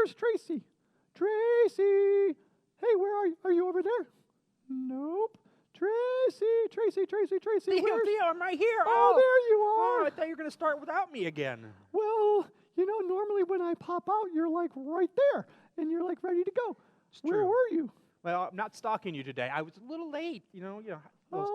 where's Tracy? Tracy! Hey, where are you? Are you over there? Nope. Tracy, Theo, I'm right here. Oh, there you Oh, are. I thought you were going to start without me again. Well, normally when I pop out, you're like right there, and you're like ready to go. It's Where true. were you? Well, I'm not stalking you today. I was a little late, those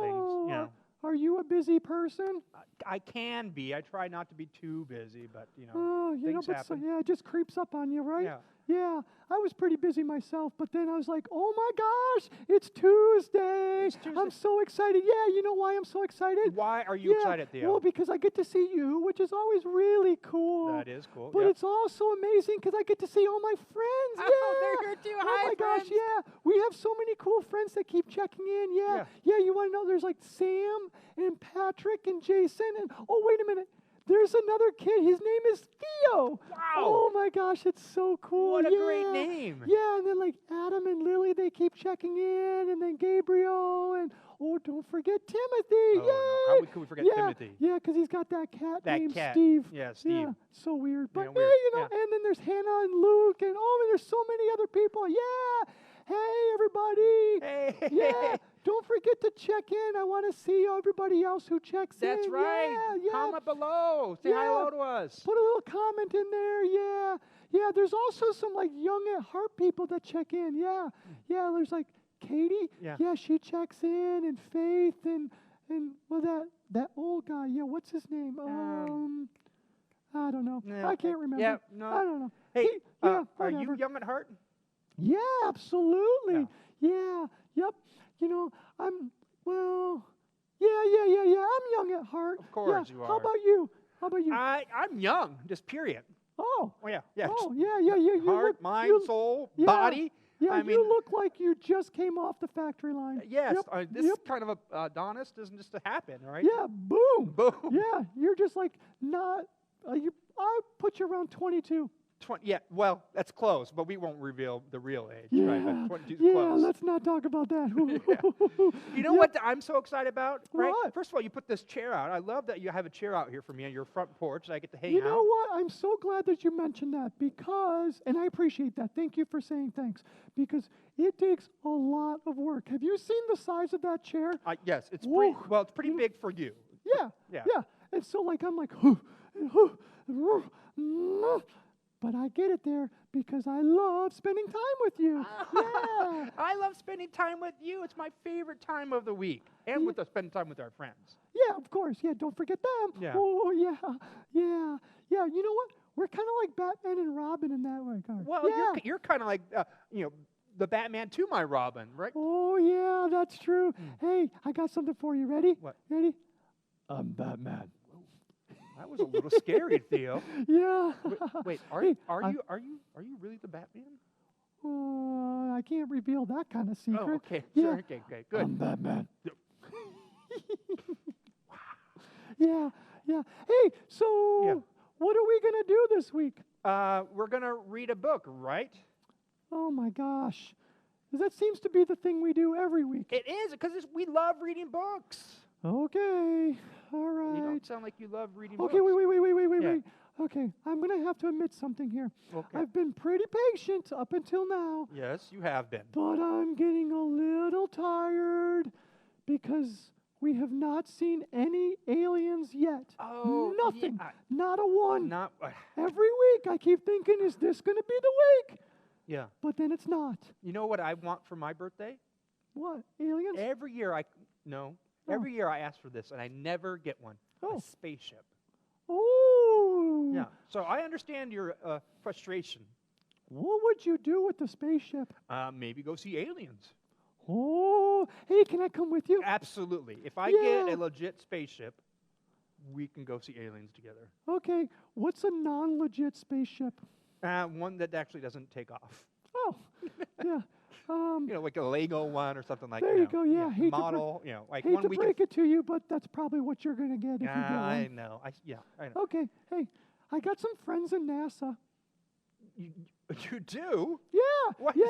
things, Oh, are you a busy person? I can be. I try not to be too busy, but, Oh, things but happen. it just creeps up on you, right? Yeah. Yeah, I was pretty busy myself, but then I was like, oh my gosh, it's Tuesday. It's Tuesday. I'm so excited. Yeah, you know why I'm so excited? Why are you excited, Theo? Well, because I get to see you, which is always really cool. That is cool. But Yep. it's also amazing because I get to see all my friends. Oh, Yeah. they're here too. Oh Hi, my gosh, friends. yeah. We have so many cool friends that keep checking in. Yeah. You want to know there's like Sam and Patrick and Jason and oh, wait a minute. There's another kid. His name is Theo. Wow. Oh my gosh, it's so cool. What a great name. Yeah, and then like Adam and Lily, they keep checking in, and then Gabriel, and oh, don't forget Timothy. Oh, Yay! no. How could we forget Timothy? Yeah, because he's got that cat That named cat. Steve. Yeah, Steve. Yeah, so weird. But weird. and then there's Hannah and Luke, and oh, and there's so many other people. Yeah. Hey, everybody. Hey. Yeah. Don't forget to check in. I want to see everybody else who checks in. That's right. Yeah. Comment below. Say hello to us. Put a little comment in there. Yeah. Yeah, there's also some like young at heart people that check in. Yeah. Yeah, there's like Katie. Yeah. Yeah, she checks in, and Faith and well that old guy. Yeah, what's his name? I don't know. No, I can't remember. Yeah, no. I don't know. Hey, yeah, are you whatever. young at heart? Yeah, absolutely. Yeah, yep. I'm I'm young at heart. Of course you How are. about you? I'm young, just period. Oh. Oh, yeah. Yeah. Oh, yeah. You Heart, look, mind, soul, body. Yeah, I you mean, look like you just came off the factory line. yes. Yep, This kind of a Adonis doesn't just happen, right? Yeah, boom. Boom. Yeah, you're just like not. I put you around 22. 20, yeah, well, that's close, but we won't reveal the real age, Yeah, right? But 22 is yeah. close. Let's not talk about that. You know what I'm so excited about, right? What? First of all, you put this chair out. I love that you have a chair out here for me on your front porch that I get to hang You out. know what? I'm so glad that you mentioned that because, and I appreciate that. Thank you for saying thanks because it takes a lot of work. Have you seen the size of that chair? Yes, it's Whoa. pretty big for you. Yeah. And so I'm like, but I get it there because I love spending time with you. Yeah. I love spending time with you. It's my favorite time of the week. And with spending time with our friends. Yeah, of course. Yeah, don't forget them. Yeah. Oh, yeah. Yeah, you know what? We're kind of like Batman and Robin in that regard. Well, yeah. you're kind of like, the Batman to my Robin, right? Oh, yeah, that's true. Hey, I got something for you. Ready? What? Ready? I'm Batman. That was a little scary, Theo. Yeah. Wait, are Hey, you really the Batman? I can't reveal that kind of secret. Oh, okay. Yeah. Sure, okay, good. I'm Batman. Yep. Yeah. Hey, so what are we going to do this week? We're going to read a book, right? Oh, my gosh. That seems to be the thing we do every week. It is, because we love reading books. Okay. All right. You don't sound like you love reading books. Okay, wait. Yeah. Okay, I'm going to have to admit something here. Okay. I've been pretty patient up until now, Yes, you have been. but I'm getting a little tired because we have not seen any aliens yet. Oh, Nothing. yeah. Not a one. Not. Every week I keep thinking, is this going to be the week? Yeah. But then it's not. You know what I want for my birthday? What? Aliens? Every year Every year I ask for this, and I never get one. Oh. A spaceship. Oh. Yeah. So I understand your frustration. What would you do with the spaceship? Maybe go see aliens. Oh, hey, can I come with you? Absolutely. If I Yeah. get a legit spaceship, we can go see aliens together. Okay, what's a non-legit spaceship? One that actually doesn't take off. Oh, yeah. Like a Lego one or something like that. There you go, yeah. Hate to model, like Hate one to we break it to you, but that's probably what you're going to get if you get I one. know. I know. Okay, hey, I got some friends in NASA. You do? Yeah, What? yeah.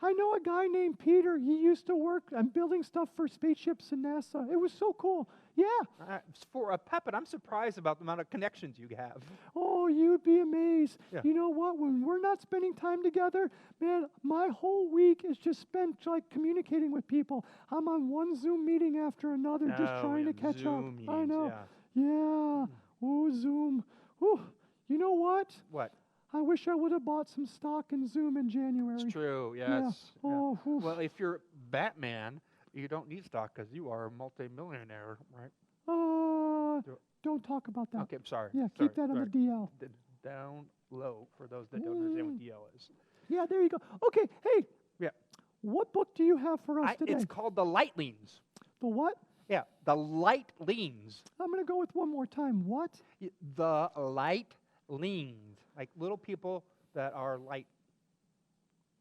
I know a guy named Peter. He used to work on building stuff for spaceships in NASA. It was so cool. Yeah. For a puppet, I'm surprised about the amount of connections you have. Oh, you'd be amazed. Yeah. You know what? When we're not spending time together, man, my whole week is just spent like communicating with people. I'm on one Zoom meeting after another, just trying to catch Zoom up. meetings, I know. Yeah. Yeah. Oh, Zoom. Oh, you know what? What? I wish I would have bought some stock in Zoom in January. It's true. Yes. Yeah. Yeah. Oh, oof. Well, if you're Batman, you don't need stock because you are a multimillionaire, right? Don't talk about that. Okay, I'm sorry. Yeah, Sorry, keep that on sorry. the DL. Down low for those that don't understand what DL is. Yeah, there you go. Okay, hey. Yeah. What book do you have for us today? It's called the Lightlings. The what? Yeah, the Lightlings. I'm going to go with one more time. What? The Lightlings, like little people that are light.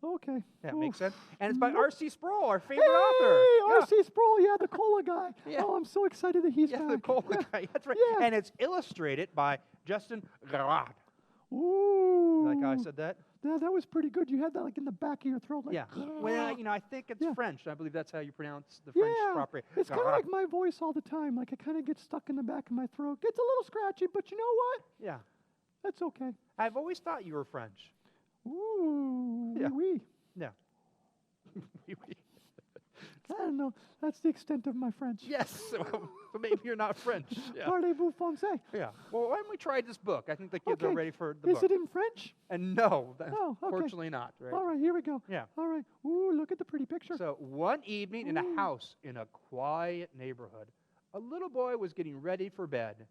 Okay. That Oof. makes sense. And it's by Nope. R.C. Sproul, our favorite Hey, author. R.C. Sproul, yeah, the cola guy. Yeah. Oh, I'm so excited that he's Yeah, back. the cola guy. That's right. Yeah. And it's illustrated by Justin Garrard. Ooh. Like how I said that? Yeah, that was pretty good. You had that like in the back of your throat. Like, Yeah. Well, I think it's Yeah. French. I believe that's how you pronounce the French Yeah, proper. it's kind of like my voice all the time. Like it kind of gets stuck in the back of my throat. Gets a little scratchy, but you know what? Yeah. That's okay. I've always thought you were French. Ooh, Yeah. oui. Yeah. Oui, oui. I don't know. That's the extent of my French. Yes. So maybe you're not French. Yeah. Parlez-vous français? Yeah. Well, why don't we try this book? I think the kids are Okay. ready for the Is book. it in French? And no, Oh, okay. fortunately not. Right? All right, here we go. Yeah. All right. Ooh, look at the pretty picture. So one evening in a Ooh. house in a quiet neighborhood, a little boy was getting ready for bed.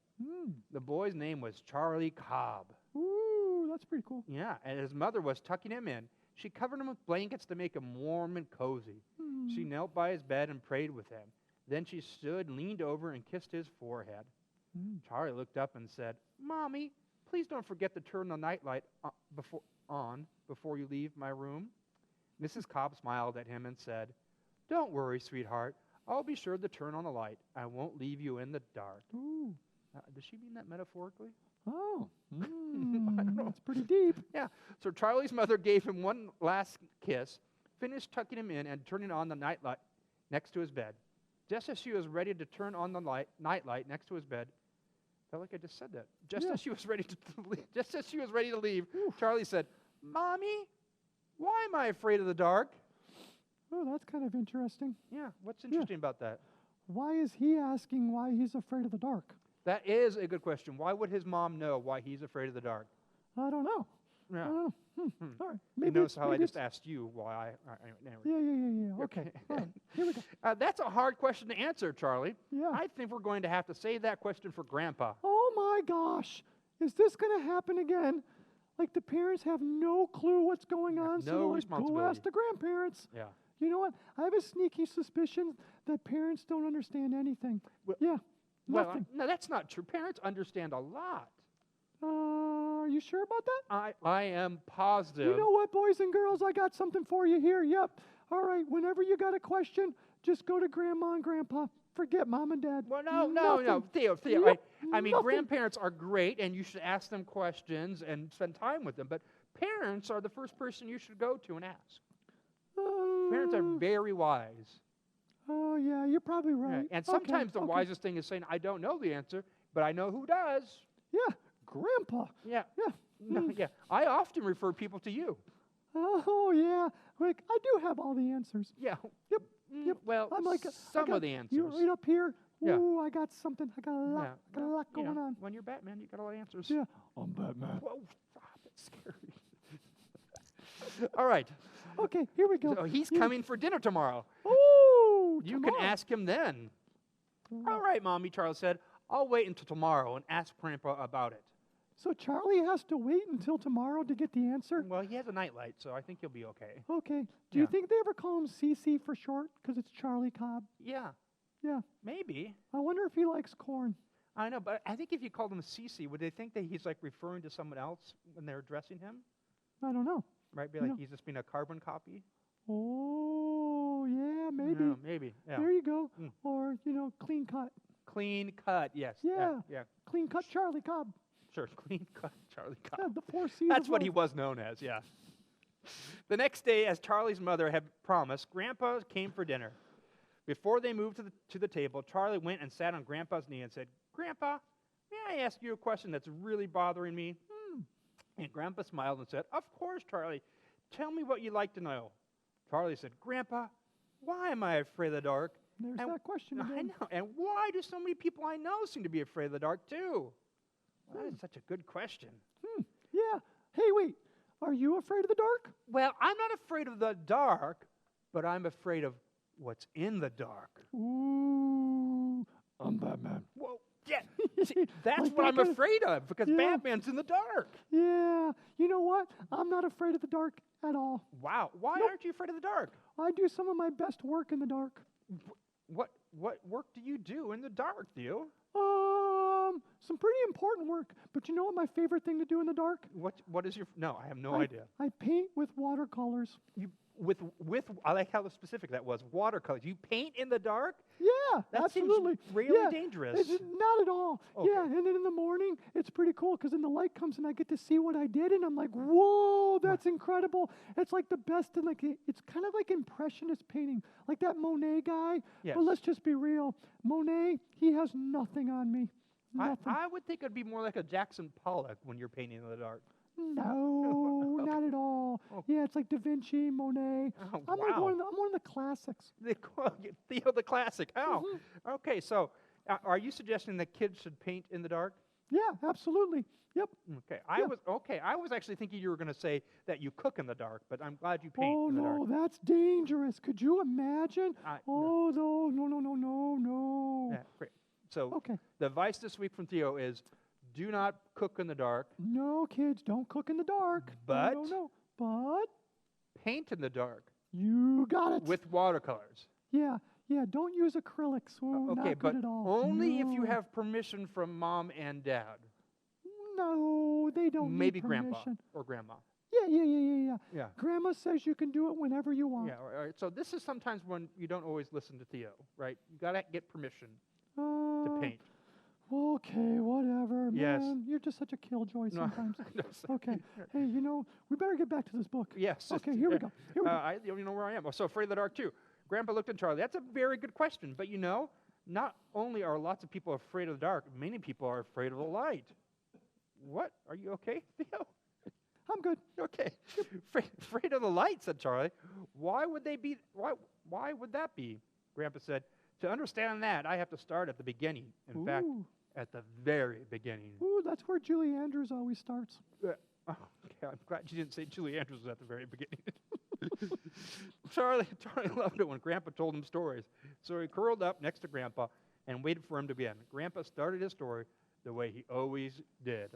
The boy's name was Charlie Cobb. Ooh, that's pretty cool. Yeah, and his mother was tucking him in. She covered him with blankets to make him warm and cozy. She knelt by his bed and prayed with him. Then she stood, leaned over, and kissed his forehead. Charlie looked up and said, "Mommy, please don't forget to turn the nightlight before you leave my room." Mrs. Cobb smiled at him and said, "Don't worry, sweetheart. I'll be sure to turn on the light. I won't leave you in the dark." Ooh. Does she mean that metaphorically? Oh. I don't know. That's pretty deep. Yeah. So Charlie's mother gave him one last kiss, finished tucking him in and turning on the nightlight next to his bed. Just as she was ready to turn on the nightlight next to his bed, felt like I just said that. Yeah. As she was ready to leave, Charlie said, "Mommy, why am I afraid of the dark?" Oh, that's kind of interesting. Yeah. What's interesting about that? Why is he asking why he's afraid of the dark? That is a good question. Why would his mom know why he's afraid of the dark? I don't know. Yeah. I don't know. All right. You notice how I just asked you why anyway. Yeah. Okay. All right. Here we go. That's a hard question to answer, Charlie. Yeah. I think we're going to have to save that question for Grandpa. Oh my gosh. Is this going to happen again? Like the parents have no clue what's going on, no so like, go responsibility. ask the grandparents. Yeah. You know what? I have a sneaky suspicion that parents don't understand anything. Well- Yeah. Well, Nothing. no, that's not true. Parents understand a lot. Are you sure about that? I am positive. You know what, boys and girls? I got something for you here. Yep. All right. Whenever you got a question, just go to Grandma and Grandpa. Forget Mom and Dad. Well, no, Nothing. Theo. Yep, I mean, nothing. grandparents are great, and you should ask them questions and spend time with them. But parents are the first person you should go to and ask. Parents are very wise. Oh, yeah, you're probably right. And sometimes the okay. wisest thing is saying, "I don't know the answer, but I know who does." Yeah, Grandpa. Yeah. Yeah. No, yeah. I often refer people to you. Oh, yeah. Like, I do have all the answers. Yeah. Yep. Yep. Well, I'm like, some of the answers. You're right up here. Yeah. Ooh, I got something. I got a lot. Yeah. Got a lot You know, going on. When you're Batman, you got a lot of answers. Yeah. I'm Batman. Whoa, stop. It's scary. All right. Okay, here we go. So he's Yeah. coming for dinner tomorrow. Ooh, You tomorrow. can ask him then. All right, Mommy, Charles said. I'll wait until tomorrow and ask Grandpa about it. So Charlie has to wait until tomorrow to get the answer? Well, he has a nightlight, so I think he'll be okay. Okay. Do you Yeah. think they ever call him CC for short? Because it's Charlie Cobb. Yeah, Yeah. maybe. I wonder if he likes corn. I know, but I think if you called him Cece, would they think that he's like referring to someone else when they're addressing him? I don't know. Right? Be You like know- he's just being a carbon copy? Oh, yeah, maybe. Yeah, maybe. Yeah. There you go. Mm. Or, clean cut. Clean cut, yes. Yeah. Yeah. Clean cut Charlie Cobb. Sure, clean cut Charlie Cobb. Yeah, the 4 C's That's of what he life. was known as, yeah. The next day, as Charlie's mother had promised, Grandpa came for dinner. Before they moved to the table, Charlie went and sat on Grandpa's knee and said, "Grandpa, may I ask you a question that's really bothering me?" And Grandpa smiled and said, "Of course, Charlie. Tell me what you'd like to know." Charlie said, "Grandpa, why am I afraid of the dark?" There's that question again. I know. And why do so many people I know seem to be afraid of the dark, too? Well, that is such a good question. Yeah. Hey, wait. Are you afraid of the dark? Well, I'm not afraid of the dark, but I'm afraid of what's in the dark. Ooh. I'm Batman. Well, yeah. See, that's Like what that I'm kind of- afraid of, because Yeah. Batman's in the dark. Yeah. You know what? I'm not afraid of the dark at all. Wow. Why Nope. aren't you afraid of the dark? I do some of my best work in the dark. What work do you do in the dark, Theo? Some pretty important work. But you know what my favorite thing to do in the dark? What is your... No, I have no idea. I paint with watercolors. You with I like how specific that was. Watercolors. You paint in the dark? Yeah, That absolutely. seems really Yeah, dangerous. It's not at all. Okay. Yeah, and then in the morning, it's pretty cool because then the light comes and I get to see what I did, and I'm like, whoa, that's incredible. It's like the best, and like it's kind of like impressionist painting, like that Monet guy. Yes. But let's just be real. Monet, he has nothing on me. Nothing. I would think it'd be more like a Jackson Pollock when you're painting in the dark. No, not at all. Okay. Yeah, it's like Da Vinci, Monet. Oh, I'm like one of the classics. Theo the classic. Oh, Mm-hmm. okay. So, are you suggesting that kids should paint in the dark? Yeah, absolutely. Yep. Okay. Yeah. I was actually thinking you were going to say that you cook in the dark, but I'm glad you paint Oh in the dark. no, that's dangerous. Could you imagine? No. Oh no. Yeah, great. So, Okay. the advice this week from Theo is, do not cook in the dark. No, kids, don't cook in the dark. But- No. But Paint in the dark you got it. with watercolors. Yeah. Don't use acrylics. Oh, Okay, not but good at all. only if you No. have permission from mom and dad. No, they don't Maybe need grandpa permission. or grandma. Yeah. Yeah. Grandma says you can do it whenever you want. Yeah, all right. So this is sometimes when you don't always listen to Theo, right? You got to get permission to paint. Okay, whatever. Yes. Man, you're just such a killjoy No, sometimes. no, sorry. Okay. Hey, we better get back to this book. Yes. Okay, here we go. I don't even know where I am. Oh, so afraid of the dark too. Grandpa looked at Charlie. That's a very good question. But not only are lots of people afraid of the dark, many people are afraid of the light. What? Are you okay, Theo? I'm good. Okay. Afraid of the light, said Charlie. Why would they be? Why would that be? Grandpa said, to understand that, I have to start at the beginning. In fact, Ooh. at the very beginning. Ooh, that's where Julie Andrews always starts. Oh, okay, I'm glad you didn't say Julie Andrews was at the very beginning. Charlie loved it when Grandpa told him stories. So he curled up next to Grandpa and waited for him to begin. Grandpa started his story the way he always did.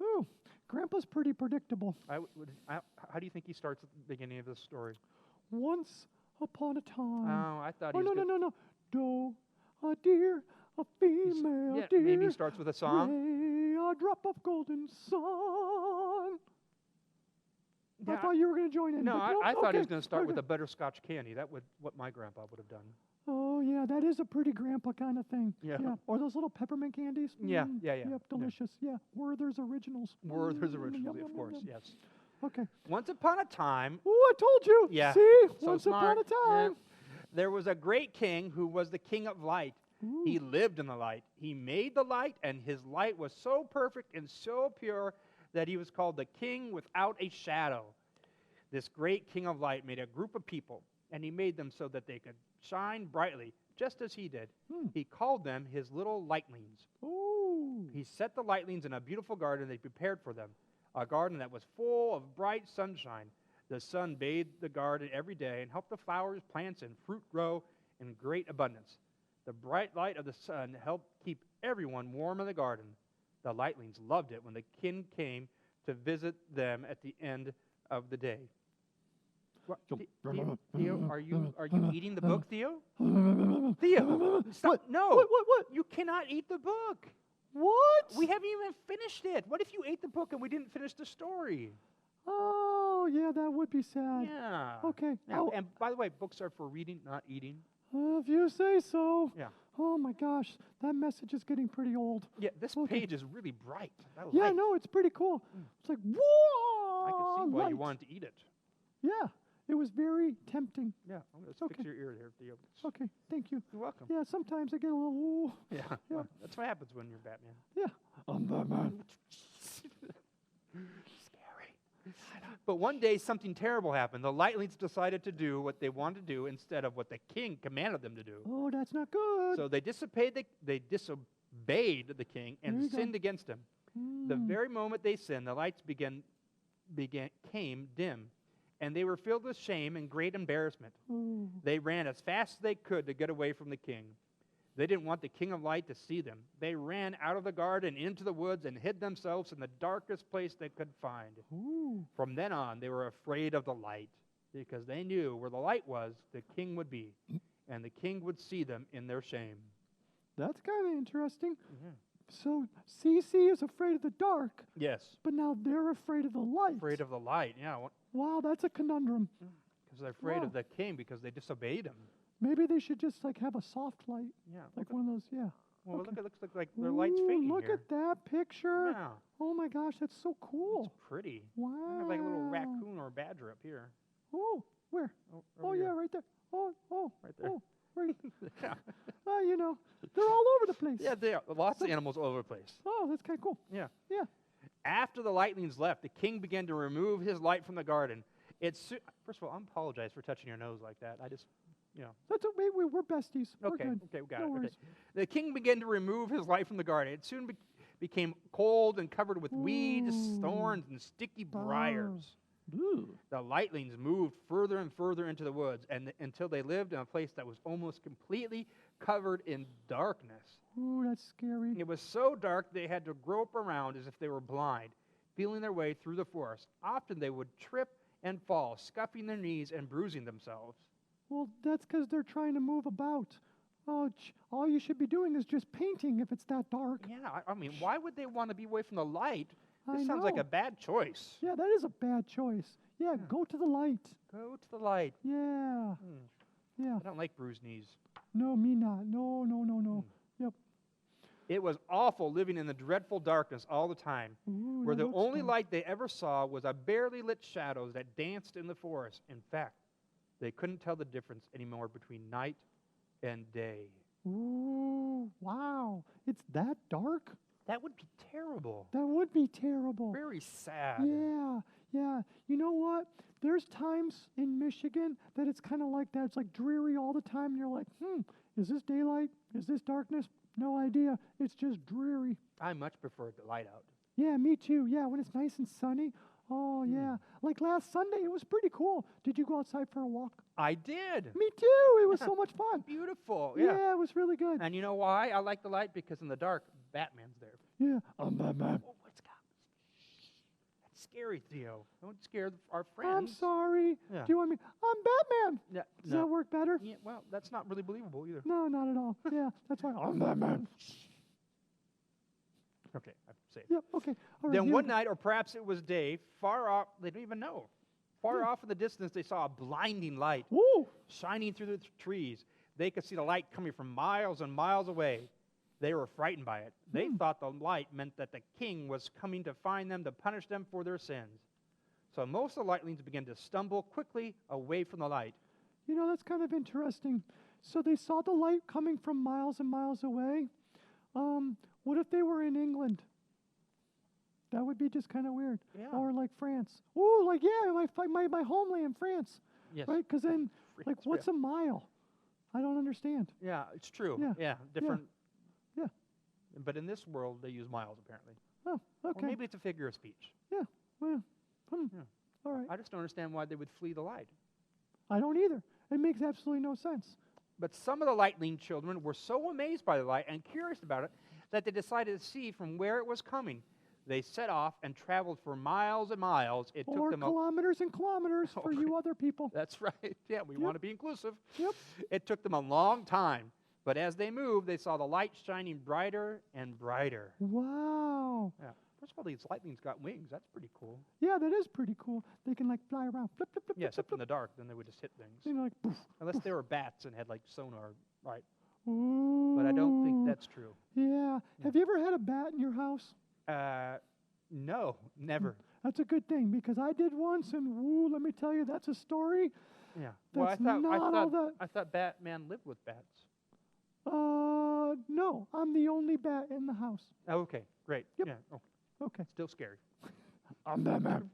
Ooh, Grandpa's pretty predictable. How do you think he starts at the beginning of this story? Once upon a time. Oh, I thought Oh, he was no. Do, a deer, a female yeah, deer. maybe he starts with a song. Lay a drop of golden sun. I Yeah, thought you were going to join in. No, but I thought he was okay, going to start with okay. a butterscotch candy. That would what my grandpa would have done. Oh, yeah, that is a pretty grandpa kind of thing. Yeah. Or those little peppermint candies. Yeah, Mm, yeah. Yep, Yeah. delicious. Yeah. Werther's Originals. Werther's Mm, originally, yum, of yum, course, yum. yes. Okay. Once upon a time, Oh, I told you. Yeah, See? so Once smart. upon a time. Yeah. There was a great king who was the king of light. Ooh. He lived in the light. He made the light, and his light was so perfect and so pure that he was called the king without a shadow. This great king of light made a group of people, and he made them so that they could shine brightly, just as he did. He called them his little lightlings. Ooh. He set the lightlings in a beautiful garden they prepared for them, a garden that was full of bright sunshine. The sun bathed the garden every day and helped the flowers, plants, and fruit grow in great abundance. The bright light of the sun helped keep everyone warm in the garden. The lightlings loved it when the king came to visit them at the end of the day. What, Theo, are you eating the book, Theo? Theo, stop! No, What? you cannot eat the book. What? We haven't even finished it. What if you ate the book and we didn't finish the story? Oh, yeah, that would be sad. Yeah. Okay. Now, and by the way, books are for reading, not eating. If you say so. Yeah. Oh my gosh, that message is getting pretty old. Yeah, this Okay. page is really bright. I Yeah, like no, it's pretty cool. It's like, I whoa! can see why you light. wanted to eat it. Yeah, It was very tempting. Yeah, I'm going to fix Okay. your ear there, Theo. Okay, thank you. You're welcome. Yeah, sometimes I get a little, ooh. Yeah, Yeah. well, that's what happens when you're Batman. Yeah, I'm Batman. Scary. But one day something terrible happened. The Lightlings decided to do what they wanted to do instead of what the king commanded them to do. Oh, that's not good. So they disobeyed the king There and you go. sinned against him. The Mm. very moment they sinned, the lights became dim, and they were filled with shame and great embarrassment. Oh. They ran as fast as they could to get away from the king. They didn't want the king of light to see them. They ran out of the garden into the woods and hid themselves in the darkest place they could find. Ooh. From then on, they were afraid of the light because they knew where the light was, the king would be, and the king would see them in their shame. That's kind of interesting. Mm-hmm. So CC is afraid of the dark, Yes, but now they're afraid of the light. afraid of the light. Yeah, Wow, that's a conundrum. because they're afraid Wow. of the king because they disobeyed him. Maybe they should just like have a soft light, Yeah. like one of those. Yeah. Well, okay. look, it looks like their light's Ooh, fading look here. at that picture. Yeah, Oh my gosh, that's so cool. it's pretty. Wow. I have like a little raccoon or a badger up here. Oh, where? Oh, Oh over yeah, here. right there. Oh, Right there. Oh, right. Yeah. You know, they're all over the place. Yeah, there are lots of animals all over the place. Oh, that's kind of cool. Yeah. Yeah. After the Lightlings left, the king began to remove his light from the garden. First of all, I apologize for touching your nose like that. I just, That's okay. We're besties. Okay, We're good. okay, we got No it. Okay. worries. The king began to remove his light from the garden. It soon became cold and covered with weeds, Ooh. thorns, and sticky briars. Ooh. The Lightlings moved further and further into the woods until they lived in a place that was almost completely covered in darkness. Ooh, that's scary. It was so dark they had to grope around as if they were blind, feeling their way through the forest. Often they would trip and fall, scuffing their knees and bruising themselves. Well, that's because they're trying to move about. Oh, all you should be doing is just painting if it's that dark. Yeah, I mean, why would they want to be away from the light? This I sounds like know. a bad choice. Yeah, that is a bad choice. Yeah, go to the light. Go to the light. Yeah. Yeah. I don't like bruised knees. No, me not. No, no, no, no. Yep. It was awful living in the dreadful darkness all the time, Ooh, where that the looks only fun. light they ever saw was a barely lit shadows that danced in the forest. In fact, they couldn't tell the difference anymore between night and day. Ooh, wow. It's that dark? That would be terrible. That would be terrible. Very sad. Yeah, yeah. You know what? There's times in Michigan that it's kind of like that. It's like dreary all the time. And you're like, is this daylight? Is this darkness? No idea. It's just dreary. I much prefer the light out. Yeah, me too. Yeah, when it's nice and sunny. Oh, yeah. Like last Sunday, it was pretty cool. Did you go outside for a walk? I did. Me too. It was so much fun. Beautiful. Yeah. Yeah, it was really good. And you know why I like the light? Because in the dark, Batman's there. Yeah, I'm Batman. Oh, what's got? That's scary, Theo. Don't scare our I'm friends. sorry. Yeah. Do you want me? I'm Batman. Yeah, Does that work better? Yeah, well, that's not really believable either. No, not at all. Yeah, that's why I'm Batman. Okay, I'm safe. Yep, okay. All right, Then here one we go. night, or perhaps it was day, far off, they don't even know. Far off in the distance, they saw a blinding light Woo! shining through the trees. They could see the light coming from miles and miles away. They were frightened by it. They thought the light meant that the king was coming to find them to punish them for their sins. So most of the Lightlings began to stumble quickly away from the light. You know, that's kind of interesting. So they saw the light coming from miles and miles away. What if they were in England? That would be just kind of weird. Yeah. Or like France. Ooh, like, yeah, my homeland, France. Yes. Right? Because then, like, France, what's a mile? I don't understand. Yeah, it's true. Yeah. Yeah, different. Yeah. But in this world, they use miles, apparently. Oh, okay. Or maybe it's a figure of speech. Yeah, well, Yeah. all right. I just don't understand why they would flee the light. I don't either. It makes absolutely no sense. But some of the Lightning children were so amazed by the light and curious about it that they decided to see from where it was coming. They set off and traveled for miles and miles. It took Or them kilometers and kilometers for you other people. That's right. Yeah, we want to be inclusive. Yep. It took them a long time. But as they moved, they saw the light shining brighter and brighter. Wow. Yeah. First of all, these Lightlings got wings. That's pretty cool. Yeah, that is pretty cool. They can like fly around. Flip, flip, flip, Yeah, flip, except flip, in the dark, then they would just hit things. flip. You know, like, poof. Unless they were bats and had like sonar, right? Ooh. But I don't think that's true. Yeah. Have you ever had a bat in your house? No, never. That's a good thing because I did once, and woo, let me tell you, that's a story. Yeah. Well, That's not all that. I thought Batman lived with bats. No, I'm the only bat in the house. Oh, okay, great. Yep. Yeah. Oh, Okay. still scary. I'm Batman.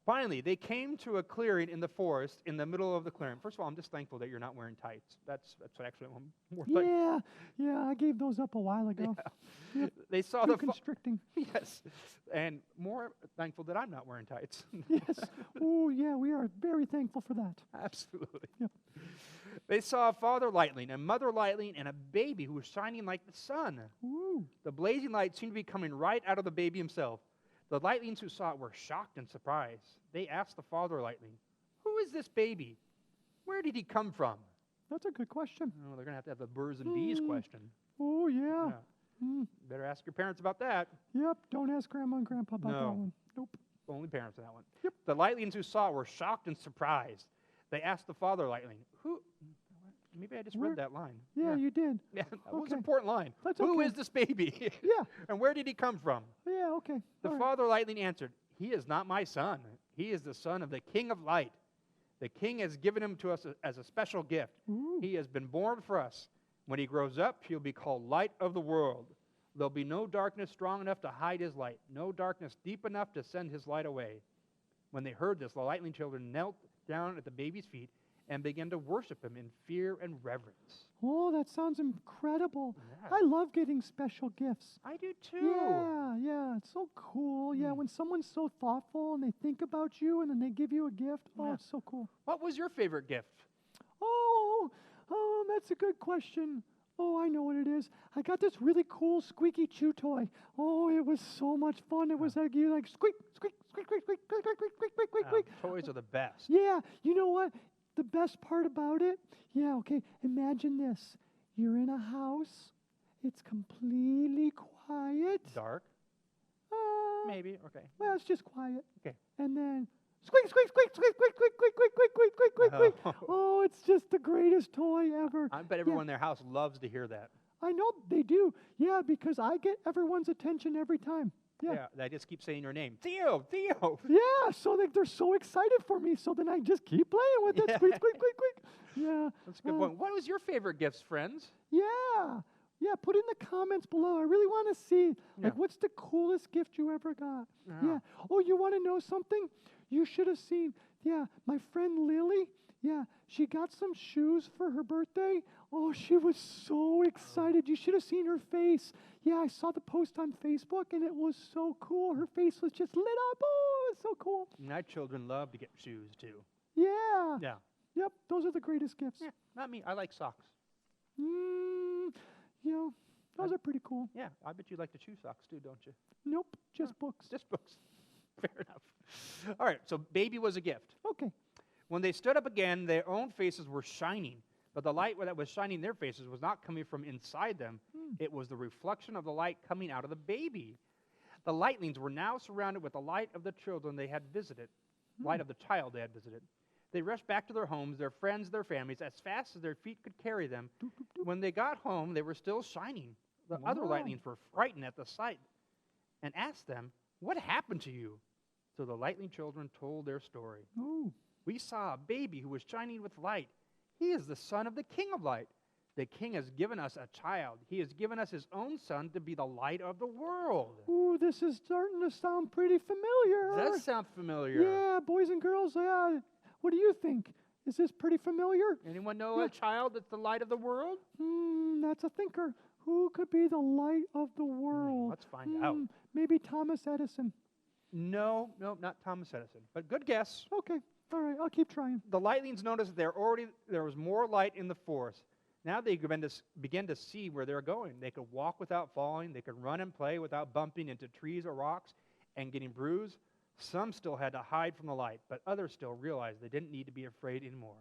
Finally, they came to a clearing in the forest in the middle of the clearing. First of all, I'm just thankful that you're not wearing tights. That's actually what I'm more thankful. Yeah, I gave those up a while ago. Yeah. Yep. They saw Too the constricting. yes, and more thankful that I'm not wearing tights. Yes. Oh, yeah, we are very thankful for that. Absolutely. Yep. They saw a father lightning, a mother lightning, and a baby who was shining like the sun. Ooh. The blazing light seemed to be coming right out of the baby himself. The lightlings who saw it were shocked and surprised. They asked the father lightning, "Who is this baby? Where did he come from?" That's a good question. Oh, they're going to have the birds and bees question. Oh, yeah. Better ask your parents about that. Yep. Don't ask Grandma and Grandpa about that No. one. Nope. Only parents on that one. Yep. The lightlings who saw it were shocked and surprised. They asked the father lightning, "Who?" Maybe I just read that line. Yeah, you did. Yeah, that was Okay. an important line. That's Who okay. is this baby? Yeah. And where did he come from? Yeah, okay. The All right. father lightning answered, "He is not my son. He is the son of the King of Light. The King has given him to us as a special gift. Ooh. He has been born for us. When he grows up, he'll be called Light of the World. There'll be no darkness strong enough to hide his light, no darkness deep enough to send his light away." When they heard this, the lightning children knelt down at the baby's feet and began to worship him in fear and reverence. Oh, that sounds incredible. Yeah. I love getting special gifts. I do too. Yeah, it's so cool. Yeah, Mm. when someone's so thoughtful and they think about you and then they give you a gift, oh, Yeah. it's so cool. What was your favorite gift? Oh, that's a good question. Oh, I know what it is. I got this really cool squeaky chew toy. Oh, it was so much fun. It was like you like squeak, squeak, squeak, squeak, squeak, squeak, squeak, squeak, squeak, squeak, squeak. Toys are the best. Yeah, you know what? The best part about it, yeah, okay, imagine this. You're in a house. It's completely quiet. Dark? Maybe. Okay. Well, it's just quiet. Okay. And then squeak, squeak, squeak, squeak, squeak, squeak, squeak, squeak, squeak, squeak, squeak, squeak, squeak. Oh, it's just the greatest toy ever. I bet everyone in their house loves to hear that. I know they do. Yeah, because I get everyone's attention every time. Yeah. They just keep saying your name. Theo, Theo. Yeah, so they're so excited for me, so then I just keep playing with it. Yeah. Squeak, squeak, squeak, squeak. Yeah. That's a good point. What was your favorite gifts, friends? Yeah. Yeah, put in the comments below. I really want to see, like, Yeah. what's the coolest gift you ever got? Yeah. Yeah. Oh, you want to know something? You should have seen, yeah, my friend Lily, yeah, she got some shoes for her birthday. Oh, she was so excited. You should have seen her face. Yeah, I saw the post on Facebook, and it was so cool. Her face was just lit up. Oh, it's so cool. My children love to get shoes, too. Yeah. Yeah. Yep, those are the greatest gifts. Yeah, not me. I like socks. You know, those are pretty cool. Yeah, I bet you like to chew socks, too, don't you? Nope, just books. Just books. Fair enough. All right, so baby was a gift. Okay. When they stood up again, their own faces were shining, but the light that was shining their faces was not coming from inside them. It was the reflection of the light coming out of the baby. The lightlings were now surrounded with the light of the children they had visited, light of the child they had visited. They rushed back to their homes, their friends, their families, as fast as their feet could carry them. When they got home, they were still shining. The other Wow. lightlings were frightened at the sight and asked them, "What happened to you?" So the lightning children told their story. Oh. "We saw a baby who was shining with light. He is the son of the King of Light. The King has given us a child. He has given us his own son to be the light of the world." Ooh, this is starting to sound pretty familiar. Does that sound familiar? Yeah, boys and girls, yeah. What do you think? Is this pretty familiar? Anyone know Yeah. a child that's the light of the world? That's a thinker. Who could be the light of the world? Let's find out. Maybe Thomas Edison. No, not Thomas Edison. But good guess. Okay, all right, I'll keep trying. The lightlings noticed there was more light in the forest. Now they began to see where they're going. They could walk without falling. They could run and play without bumping into trees or rocks and getting bruised. Some still had to hide from the light, but others still realized they didn't need to be afraid anymore.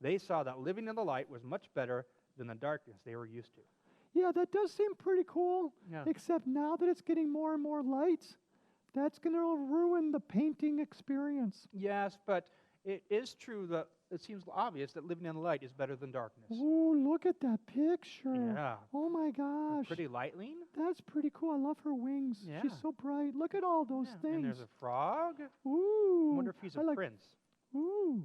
They saw that living in the light was much better than the darkness they were used to. Yeah, that does seem pretty cool. Yeah. Except now that it's getting more and more light, that's going to ruin the painting experience. Yes, but it is true that it seems obvious that living in the light is better than darkness. Oh, look at that picture. Yeah. Oh my A gosh. pretty lightling. That's pretty cool. I love her wings. Yeah. She's so bright. Look at all those Yeah. things. And there's a frog. Ooh. I wonder if he's a I like- prince. Ooh.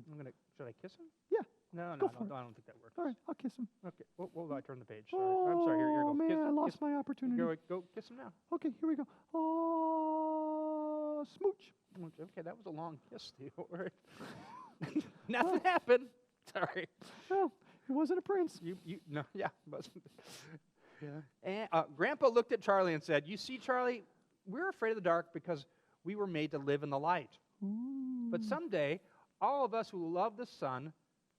Should I kiss him? Yeah. No, Go no, for it. I don't think that works. All right, I'll kiss him. Okay. Well, I turn the page. Sorry. Oh, I'm sorry. Here you go. man, Kiss, I lost kiss, my opportunity. go kiss him now. Okay, here we go. Oh, smooch. Okay, that was a long kiss, Theo. All right. Nothing happened. Sorry. Well, it wasn't a prince. No, yeah, it wasn't. Yeah. And Grandpa looked at Charlie and said, "You see, Charlie, we're afraid of the dark because we were made to live in the light. Ooh. But someday, all of us who love this sun,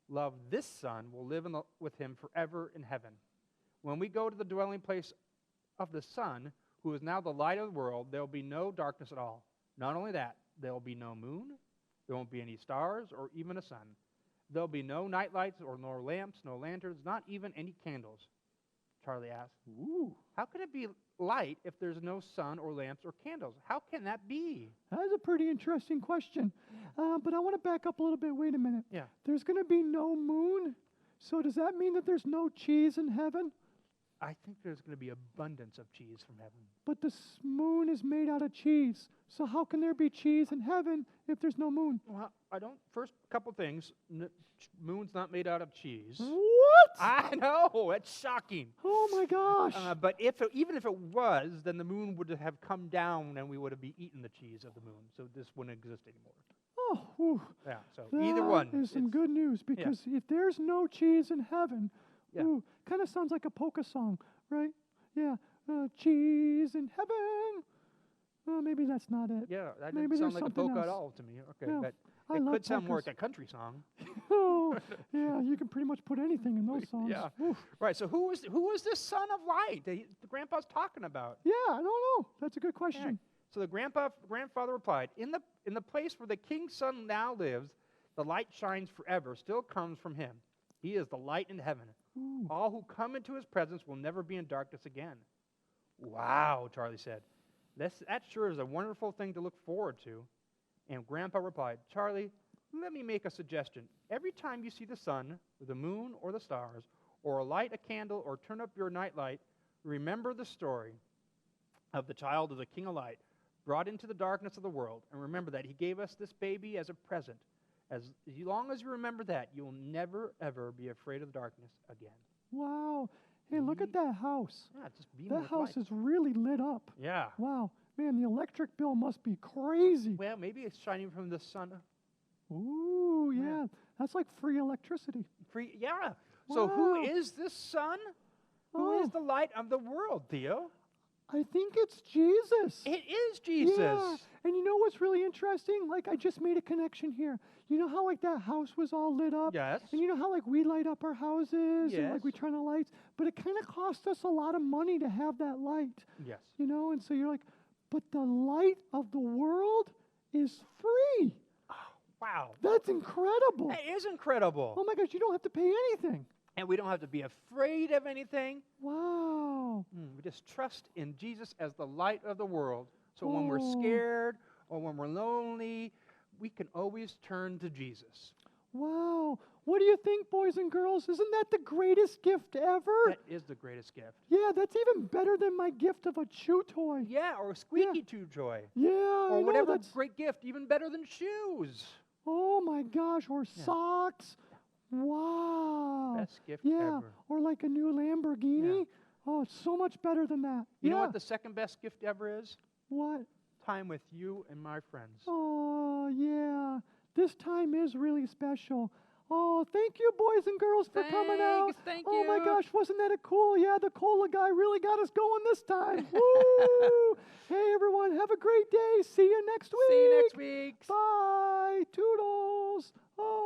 will live with him forever in heaven. When we go to the dwelling place of the Son, who is now the light of the world, there will be no darkness at all. Not only that, there will be no moon, there won't be any stars or even a sun. There will be no night lights or no lamps, no lanterns, not even any candles." Charlie asked, "Ooh, how can it be light if there's no sun or lamps or candles? How can that be?" That's a pretty interesting question. But I want to back up a little bit. Wait a minute. Yeah. There's going to be no moon. So does that mean that there's no cheese in heaven? I think there's going to be abundance of cheese from heaven. But the moon is made out of cheese. So how can there be cheese in heaven if there's no moon? Well, first couple things. Moon's not made out of cheese. What? I know, it's shocking. Oh my gosh. But even if it was, then the moon would have come down and we would have eaten the cheese of the moon. So this wouldn't exist anymore. Oh, whew. Yeah, so either one. That is some good news because if there's no cheese in heaven, Yeah. ooh, kind of sounds like a polka song, right? Yeah. Cheese in heaven. Maybe that's not it. Yeah, that Maybe didn't sound there's like a something polka at else. all to me. Okay, Yeah, but I it love could sound more polkas. like a country song. Oh, yeah, you can pretty much put anything in those songs. Yeah. Oof. Right, so who is this son of light that the grandpa's talking about? Yeah, I don't know. That's a good question. Yeah. So the grandfather replied, in the place where the king's son now lives, the light shines forever, still comes from him. He is the light in heaven. Ooh. All who come into his presence will never be in darkness again. Wow, Charlie said. That sure is a wonderful thing to look forward to. And Grandpa replied, "Charlie, let me make a suggestion. Every time you see the sun, or the moon, or the stars, or light a candle, or turn up your nightlight, remember the story of the child of the King of Light, brought into the darkness of the world, and remember that he gave us this baby as a present. As long as you remember that, you will never, ever be afraid of darkness again." Wow. Hey, look at that house. Yeah, just beam That with house light. is really lit up. Yeah. Wow. Man, the electric bill must be crazy. Well, maybe it's shining from the sun. Ooh, yeah. Yeah. That's like free electricity. Free, yeah. So who Wow. is this sun? Who is Oh. the light of the world, Theo? I think it's Jesus. It is Jesus. Yeah. And you know what's really interesting? Like, I just made a connection here. You know how, like, that house was all lit up? Yes. And you know how, like, we light up our houses and, like, we Yes. turn on lights? But it kind of cost us a lot of money to have that light, Yes. you know? And so you're like, but the light of the world is free. Wow. That's incredible. That is incredible. Oh, my gosh, you don't have to pay anything. And we don't have to be afraid of anything. Wow. We just trust in Jesus as the light of the world. So when we're Oh. scared or when we're lonely, we can always turn to Jesus. Wow. What do you think, boys and girls? Isn't that the greatest gift ever? That is the greatest gift. Yeah, that's even better than my gift of a chew toy. Yeah, or a squeaky too joy. Yeah, Or I know, whatever that's, great gift, even better than shoes. oh my gosh, or socks. Wow. Best gift Yeah, ever. or like a new Lamborghini. Oh, it's so much better than that. You yeah. know what the second best gift ever is? What? Time with you and my friends. Oh, yeah. This time is really special. Oh, thank you, boys and girls, for coming out. Thank Oh my you. gosh, wasn't that a cool? Yeah, the cola guy really got us going this time. Woo! Hey, everyone, have a great day. See you next week. See you next week. Bye. Toodles. Oh.